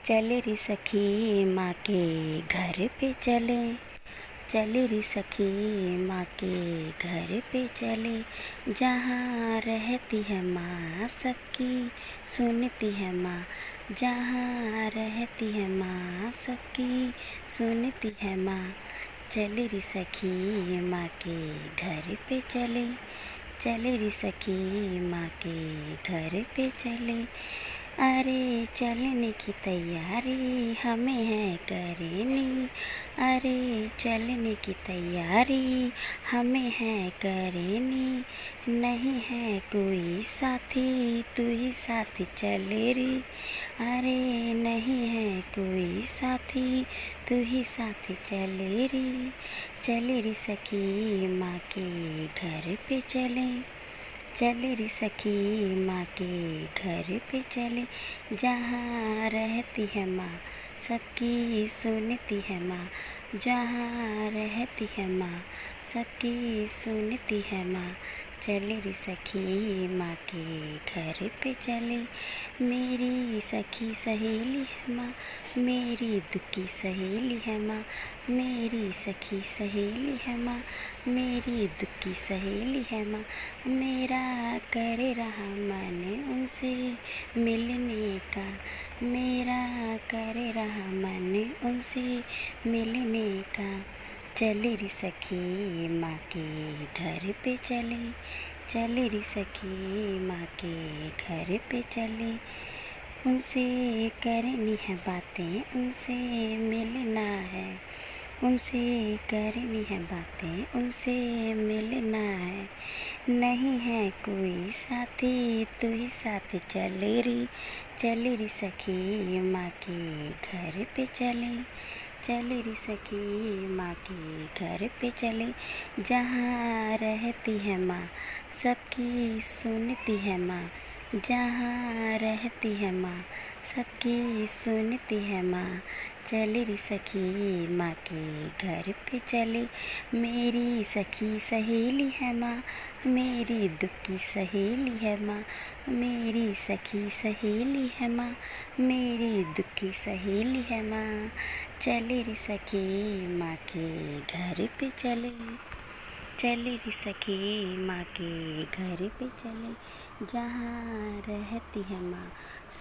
चले रे सखी माँ के घर पे चले, चले रे सखी माँ के घर पे चले। जहाँ रहती है माँ सबकी सुनती है माँ, जहाँ रहती है माँ सबकी सुनती है माँ। चले रे सखी माँ के घर पे चले, चले रे सखी माँ के घर पे चले। अरे चलने की तैयारी हमें है करनी, अरे चलने की तैयारी हमें है करनी। नहीं है कोई साथी तू ही साथ चले रे, अरे नहीं है कोई साथी तू ही साथ चले रे। चले रे सखी माँ के घर पे चले, चले रे सखी माँ के घर पे चले। जहाँ रहती है माँ सबकी सुनती है माँ, जहाँ रहती है माँ सबकी सुनती है माँ। चले रे सखी माँ के घर पे चले। मेरी सखी सहेली है माँ, मेरी दुखी सहेली है माँ, मेरी सखी सहेली है माँ, मेरी दुखी सहेली है माँ। मेरा कर रहा मन उनसे मिलने का, मेरा कर रहा मन उनसे मिलने का। चले रे सखी माँ के घर पे चले, चले रे सखी माँ के घर पे चले। उनसे करनी है बातें, उनसे मिलना है, उनसे करनी है बातें, उनसे मिलना है। नहीं है कोई साथी तू ही साथ चले रे, चले रे सखी माँ के घर पे चले, चले रे सखी माँ के घर पे चले। जहाँ रहती है माँ सबकी सुनती है माँ, जहाँ रहती है माँ सबकी सुनती है माँ। चले रे सखी माँ के घर पे चले। मेरी सखी सहेली है माँ, मेरी दुखी सहेली है माँ, मेरी सखी सहेली है माँ, मेरी दुखी सहेली है माँ। चले रे सखी माँ के घर पे चले, चले रे सखी माँ के घर पे चले। जहाँ रहती है माँ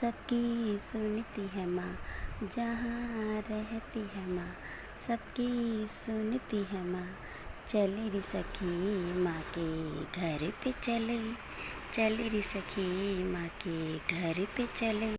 सबकी सुनती है माँ, जहाँ रहती है माँ सबकी सुनती है माँ। चले रे सखी माँ के घर पे चले, चले रे सखी माँ के घर पे चले।